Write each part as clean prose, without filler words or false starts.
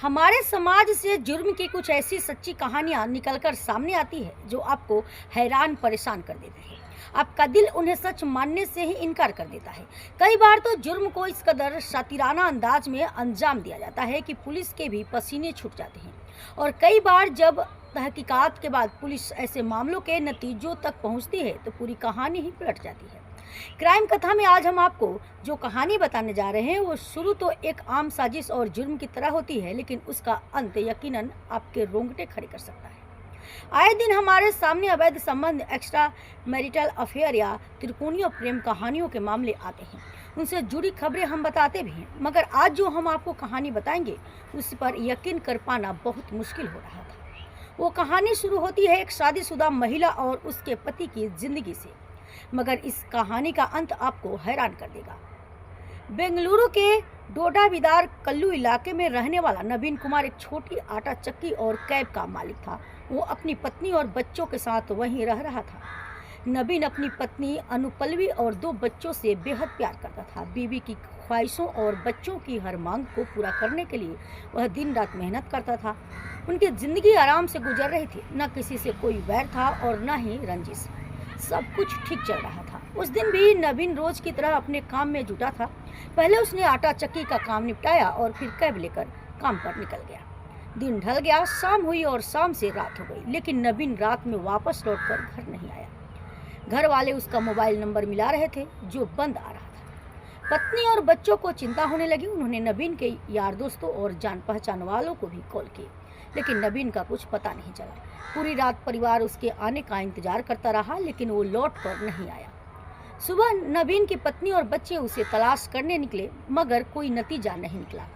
हमारे समाज से जुर्म की कुछ ऐसी सच्ची कहानियां निकलकर सामने आती है जो आपको हैरान परेशान कर देती है। आपका दिल उन्हें सच मानने से ही इनकार कर देता है। कई बार तो जुर्म को इस कदर शातिराना अंदाज में अंजाम दिया जाता है कि पुलिस के भी पसीने छूट जाते हैं। और कई बार जब तहकीकात के बाद पुलिस ऐसे मामलों के नतीजों तक पहुंचती है तो पूरी कहानी ही पलट जाती है। क्राइम कथा में आज हम आपको जो कहानी बताने जा रहे हैं वो शुरू तो एक आम साजिश और जुर्म की तरह होती है, लेकिन उसका अंत यकीनन आपके रोंगटे खड़े कर सकता है। आए दिन हमारे सामने अवैध संबंध, एक्स्ट्रा मैरिटल अफेयर या त्रिकोणीय प्रेम कहानियों के मामले आते हैं। उनसे जुड़ी खबरें हम बताते भी हैं, मगर आज जो हम आपको कहानी बताएंगे उस पर यकीन कर पाना बहुत मुश्किल हो रहा था। वो कहानी शुरू होती है एक शादीशुदा महिला और उसके पति की जिंदगी से, मगर इस कहानी का अंत आपको हैरान कर देगा। बेंगलुरु के डोडा बिदार कल्लू इलाके में रहने वाला नवीन कुमार एक छोटी आटा चक्की और कैब का मालिक था। वो अपनी पत्नी और बच्चों के साथ वहीं रह रहा था। नवीन अपनी पत्नी अनुपल्लवी और 2 बच्चों से बेहद प्यार करता था। बीवी की ख्वाहिशों और बच्चों की हर मांग को पूरा करने के लिए वह दिन रात मेहनत करता था। उनकी जिंदगी आराम से गुजर रही थी, न किसी से कोई वैर था और न ही रंजिश। सब कुछ ठीक चल रहा था। उस दिन भी नवीन रोज की तरह अपने काम में जुटा था। पहले उसने आटा चक्की का काम निपटाया और फिर कैब लेकर काम पर निकल गया। दिन ढल गया, शाम हुई और शाम से रात हो गई, लेकिन नवीन रात में वापस लौटकर घर नहीं आया। घर वाले उसका मोबाइल नंबर मिला रहे थे जो बंद आ रहा था। पत्नी और बच्चों को चिंता होने लगी। उन्होंने नवीन के यार दोस्तों और जान पहचान वालों को भी कॉल किए, लेकिन नवीन का कुछ पता नहीं चला। पूरी रात परिवार उसके आने का इंतजार करता रहा, लेकिन वो लौट कर नहीं आया। सुबह नवीन की पत्नी और बच्चे उसे तलाश करने निकले, मगर कोई नतीजा नहीं निकला।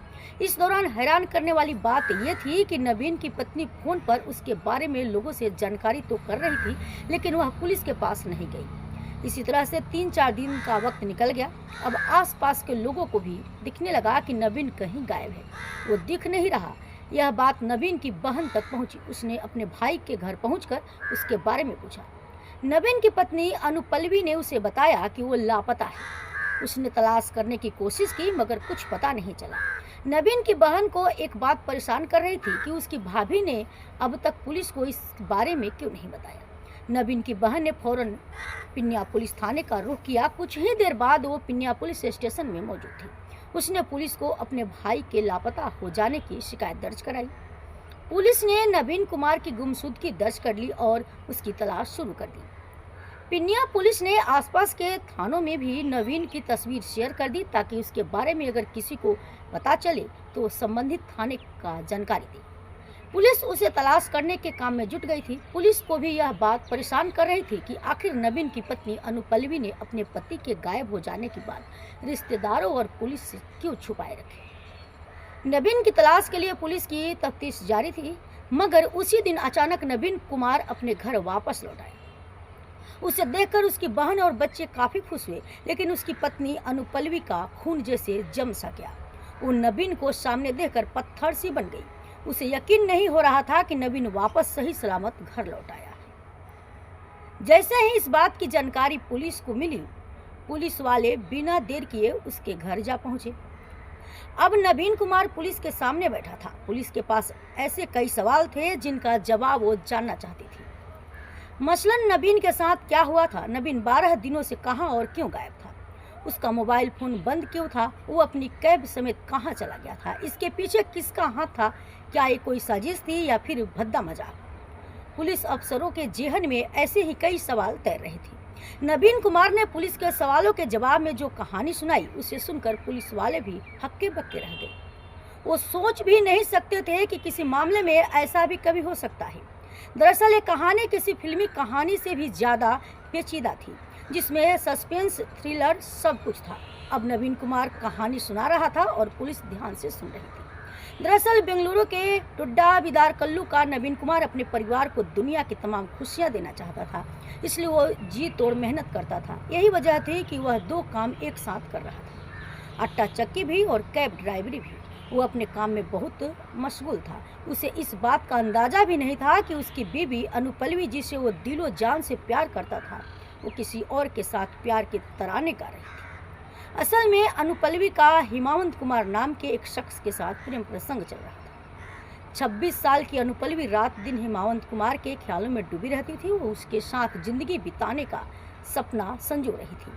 इस दौरान हैरान करने वाली बात यह थी कि नवीन की पत्नी फोन पर उसके बारे में लोगों से जानकारी तो कर रही थी, लेकिन वह पुलिस के पास नहीं गई। इसी तरह से 3-4 दिन का वक्त निकल गया। अब आसपास के लोगों को भी दिखने लगा कि नवीन कहीं गायब है, वो दिख नहीं रहा। यह बात नवीन की बहन तक पहुंची। उसने अपने भाई के घर पहुंचकर उसके बारे में पूछा। नवीन की पत्नी अनुपल्लवी ने उसे बताया कि वो लापता है। उसने तलाश करने की कोशिश की, मगर कुछ पता नहीं चला। नवीन की बहन को एक बात परेशान कर रही थी कि उसकी भाभी ने अब तक पुलिस को इस बारे में क्यों नहीं बताया। नवीन की बहन ने फौरन पिन्या पुलिस थाने का रुख किया। कुछ ही देर बाद वो पिन्या पुलिस स्टेशन में मौजूद थी। उसने पुलिस को अपने भाई के लापता हो जाने की शिकायत दर्ज कराई। पुलिस ने नवीन कुमार की गुमशुदगी दर्ज कर ली और उसकी तलाश शुरू कर दी। पिन्या पुलिस ने आसपास के थानों में भी नवीन की तस्वीर शेयर कर दी, ताकि उसके बारे में अगर किसी को पता चले तो संबंधित थाने का जानकारी दे। पुलिस उसे तलाश करने के काम में जुट गई थी। पुलिस को भी यह बात परेशान कर रही थी कि आखिर नवीन की पत्नी अनुपल्लवी ने अपने पति के गायब हो जाने के बाद रिश्तेदारों और पुलिस से क्यों छुपाए रखे। नवीन की तलाश के लिए पुलिस की तफ्तीश जारी थी, मगर उसी दिन अचानक नवीन कुमार अपने घर वापस लौट आए। उसे देखकर उसकी बहन और बच्चे काफी खुश हुए, लेकिन उसकी पत्नी अनुपल्लवी का खून जैसे जम सा गया। वो नवीन को सामने देखकर पत्थर सी बन गई। उसे यकीन नहीं हो रहा था कि नवीन वापस सही सलामत घर लौट आया है। जैसे ही इस बात की जानकारी पुलिस को मिली, पुलिस वाले बिना देर किए उसके घर जा पहुंचे। अब नवीन कुमार पुलिस के सामने बैठा था। पुलिस के पास ऐसे कई सवाल थे जिनका जवाब वो जानना चाहती थी। मसलन नवीन के साथ क्या हुआ था, नवीन 12 दिनों से कहां और क्यों गायब था, उसका मोबाइल फोन बंद क्यों था, वो अपनी कैब समेत कहां चला गया था, इसके पीछे किसका हाथ था, क्या ये कोई साजिश थी या फिर भद्दा मजाक। पुलिस अफसरों के जेहन में ऐसे ही कई सवाल तैर रहे थे। नवीन कुमार ने पुलिस के सवालों के जवाब में जो कहानी सुनाई, उसे सुनकर पुलिस वाले भी हक्के बक्के रह गए। वो सोच भी नहीं सकते थे कि किसी मामले में ऐसा भी कभी हो सकता है। दरअसल ये कहानी किसी फिल्मी कहानी से भी ज्यादा पेचीदा थी, जिसमें सस्पेंस, थ्रिलर सब कुछ था। अब नवीन कुमार कहानी सुना रहा था और पुलिस ध्यान से सुन रही थी। दरअसल बेंगलुरु के डोडा बिदार कल्लू का नवीन कुमार अपने परिवार को दुनिया की तमाम खुशियां देना चाहता था, इसलिए वो जी तोड़ मेहनत करता था। यही वजह थी कि वह 2 काम एक साथ कर रहा था, आटा चक्की भी और कैब ड्राइवरी भी। वो अपने काम में बहुत मशगूल था। उसे इस बात का अंदाजा भी नहीं था कि उसकी बीवी अनुपल्लवी, जिसे वो दिलो जान से प्यार करता था, वो किसी और के साथ प्यार के तराने गा रही थी। असल में अनुपल्लवी का हिमावंत कुमार नाम के एक शख्स के साथ प्रेम प्रसंग चल रहा था। 26 साल की अनुपल्लवी रात दिन हिमावंत कुमार के ख्यालों में डूबी रहती थी। वो उसके साथ जिंदगी बिताने का सपना संजो रही थी।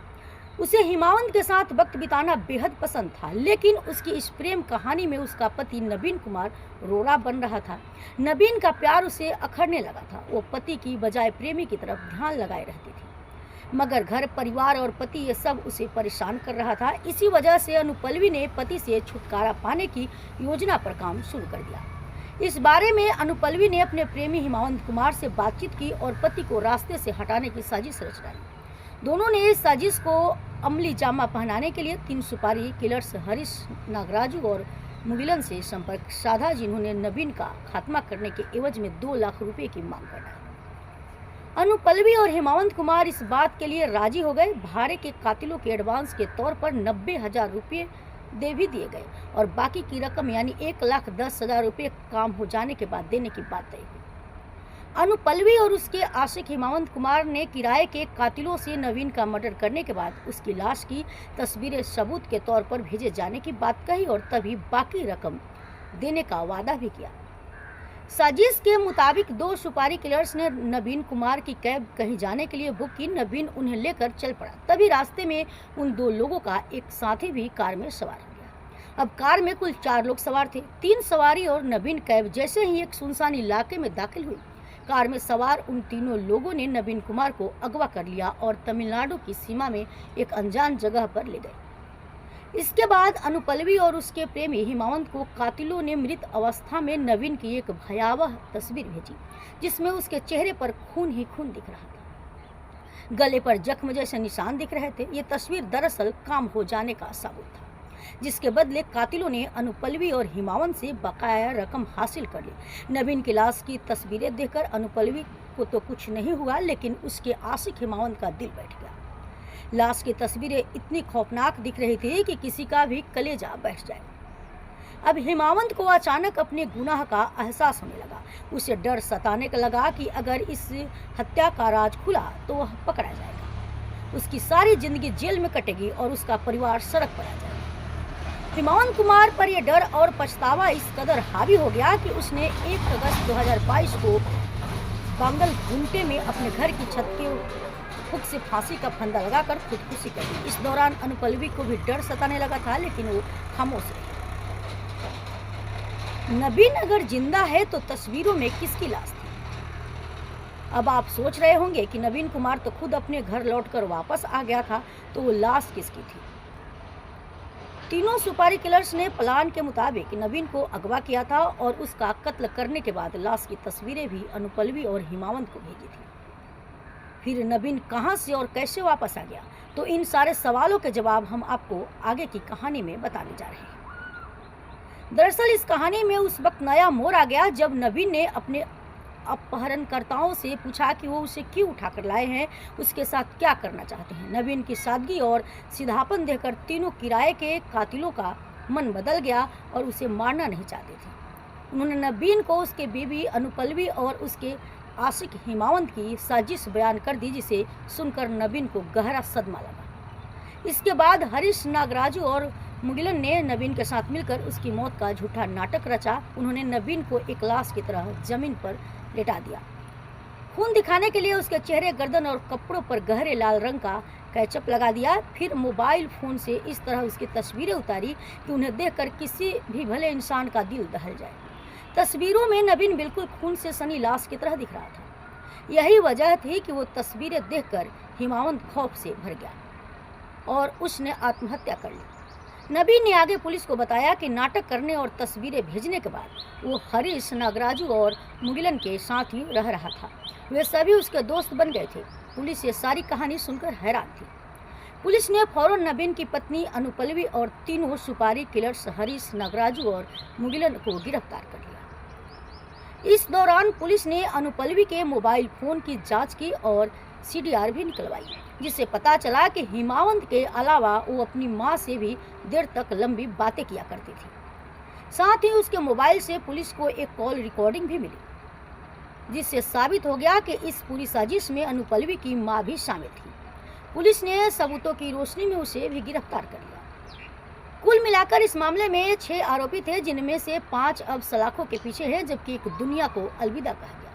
उसे हिमावंत के साथ वक्त बिताना बेहद पसंद था, लेकिन उसकी इस प्रेम कहानी में उसका पति नवीन कुमार रोड़ा बन रहा था। नवीन का प्यार उसे अखरने लगा था। वो पति की बजाय प्रेमी की तरफ ध्यान लगाए रहती थी, मगर घर परिवार और पति ये सब उसे परेशान कर रहा था। इसी वजह से अनुपल्लवी ने पति से छुटकारा पाने की योजना पर काम शुरू कर दिया। इस बारे में अनुपल्लवी ने अपने प्रेमी हिमावंत कुमार से बातचीत की और पति को रास्ते से हटाने की साजिश रच डाली। दोनों ने इस साजिश को अमली जामा पहनाने के लिए 3 सुपारी किलर्स हरीश नागराजू और मुगिलन से संपर्क साधा, जिन्होंने नवीन का खात्मा करने के एवज में 2 लाख रुपए की मांग कर डाली। अनुपल्लवी और हिमावंत कुमार इस बात के लिए राजी हो गए। भाड़े के कातिलों के एडवांस के तौर पर 90,000 रुपये दे भी दिए गए और बाकी की रकम यानी 1,10,000 रुपये काम हो जाने के बाद देने की बात तय हुई। अनुपल्लवी और उसके आशिक हिमावंत कुमार ने किराए के कातिलों से नवीन का मर्डर करने के बाद उसकी लाश की तस्वीरें सबूत के तौर पर भेजे जाने की बात कही और तभी बाकी रकम देने का वादा भी किया। साजिश के मुताबिक 2 सुपारी किलर्स ने नवीन कुमार की कैब कहीं जाने के लिए बुक की। नवीन उन्हें लेकर चल पड़ा। तभी रास्ते में उन 2 लोगों का एक साथी भी कार में सवार हो गया। अब कार में कुल 4 लोग सवार थे। 3 सवारी और नवीन कैब जैसे ही एक सुनसान इलाके में दाखिल हुई, कार में सवार उन तीनों लोगों ने नवीन कुमार को अगवा कर लिया और तमिलनाडु की सीमा में एक अनजान जगह पर ले गए। इसके बाद अनुपल्लवी और उसके प्रेमी हिमावंत को कातिलों ने मृत अवस्था में नवीन की एक भयावह तस्वीर भेजी, जिसमें उसके चेहरे पर खून ही खून दिख रहा था। गले पर जख्म जैसे निशान दिख रहे थे। ये तस्वीर दरअसल काम हो जाने का सबूत था, जिसके बदले कातिलों ने अनुपल्लवी और हिमावंत से बकाया रकम हासिल कर ली। नवीन की लाश की तस्वीरें देखकर अनुपल्लवी को तो कुछ नहीं हुआ, लेकिन उसके आशिक हिमावंत का दिल बैठ गया। लाश की तस्वीरें इतनी खौफनाक दिख रही थी कि किसी का भी कलेजा बैठ जाए। अब हिमावंत को अचानक अपने गुनाह का एहसास होने लगा। उसे डर सताने का लगा कि अगर इस हत्या का राज खुला तो वह पकड़ा जाएगा, उसकी सारी जिंदगी जेल में कटेगी और उसका परिवार सड़क पर आ जाएगा। हिमावंत कुमार पर यह डर और पछतावा इस कदर हावी हो गया कि उसने 1 अगस्त 2022 को बांगल घूमते में अपने घर की छत के हुक से फांसी का फंदा लगाकर खुदकुशी कर दी। इस दौरान अनुपल्लवी को भी डर सताने लगा था, लेकिन वो खामोश रही। नवीन अगर जिंदा है तो तस्वीरों में किसकी लाश थी? अब आप सोच रहे होंगे कि नवीन कुमार तो खुद अपने घर लौटकर वापस आ गया था, तो वो लाश किसकी थी? तीनों सुपारी किलर्स ने प्लान के मुताबिक नवीन को अगवा किया था और उसका कत्ल करने के बाद लाश की तस्वीरें भी अनुपल्लवी और हिमावंत को भेजी थी। फिर नवीन कहां से और कैसे वापस आ गया? तो इन सारे सवालों के जवाब हम आपको आगे की कहानी में बताने जा रहे हैं। दरअसल इस कहानी में उस वक्त नया मोड़ आ गया जब नवीन ने अपने अपहरणकर्ताओं से पूछा कि वो उसे क्यों उठाकर लाए हैं, उसके साथ क्या करना चाहते हैं। नवीन की सादगी और सीधापन देखकर तीनों किराए के कातिलों का मन बदल गया और उसे मारना नहीं चाहते थे। उन्होंने नवीन को उसके बीवी अनुपल्लवी और उसके आशिक हिमावंत की साजिश बयान कर दी, जिसे सुनकर नवीन को गहरा सदमा लगा। इसके बाद हरीश नागराजू और मुगिलन ने नवीन के साथ मिलकर उसकी मौत का झूठा नाटक रचा। उन्होंने नवीन को एक लाश की तरह जमीन पर लेटा दिया। खून दिखाने के लिए उसके चेहरे, गर्दन और कपड़ों पर गहरे लाल रंग का कैचअप लगा दिया। फिर मोबाइल फोन से इस तरह उसकी तस्वीरें उतारी कि उन्हें देखकर किसी भी भले इंसान का दिल दहल जाए। तस्वीरों में नवीन बिल्कुल खून से सनी लाश की तरह दिख रहा था। यही वजह थी कि वो तस्वीरें देखकर हिमावंत खौफ से भर गया और उसने आत्महत्या कर ली। नवीन ने आगे पुलिस को बताया कि नाटक करने और तस्वीरें भेजने के बाद वो हरीश नागराजू और मुगिलन के साथ ही रह रहा था। वे सभी उसके दोस्त बन गए थे। पुलिस ये सारी कहानी सुनकर हैरान थी। पुलिस ने फौरन नवीन की पत्नी अनुपल्लवी और तीनों सुपारी किलर्स हरीश नागराजू और मुगिलन को गिरफ्तार कर लिया। इस दौरान पुलिस ने अनुपल्लवी के मोबाइल फोन की जांच की और CDR भी निकलवाई, जिससे पता चला कि हिमावंत के अलावा वो अपनी मां से भी देर तक लंबी बातें किया करती थी। साथ ही उसके मोबाइल से पुलिस को एक कॉल रिकॉर्डिंग भी मिली, जिससे साबित हो गया कि इस पूरी साजिश में अनुपल्लवी की मां भी शामिल थी। पुलिस ने सबूतों की रोशनी में उसे भी गिरफ्तार कर लिया। कुल मिलाकर इस मामले में 6 आरोपी थे, जिनमें से 5 अब सलाखों के पीछे हैं, जबकि एक दुनिया को अलविदा कहा गया।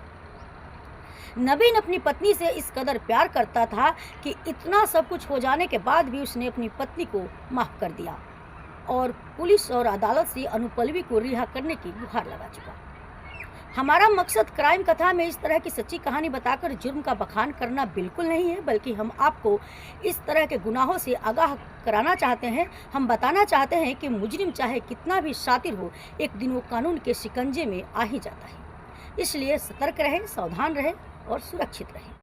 नवीन अपनी पत्नी से इस कदर प्यार करता था कि इतना सब कुछ हो जाने के बाद भी उसने अपनी पत्नी को माफ कर दिया और पुलिस और अदालत से अनुपल्लवी को रिहा करने की गुहार लगा चुका। हमारा मकसद क्राइम कथा में इस तरह की सच्ची कहानी बताकर जुर्म का बखान करना बिल्कुल नहीं है, बल्कि हम आपको इस तरह के गुनाहों से आगाह कराना चाहते हैं। हम बताना चाहते हैं कि मुजरिम चाहे कितना भी शातिर हो, एक दिन वो कानून के शिकंजे में आ ही जाता है। इसलिए सतर्क रहें, सावधान रहें और सुरक्षित रहें।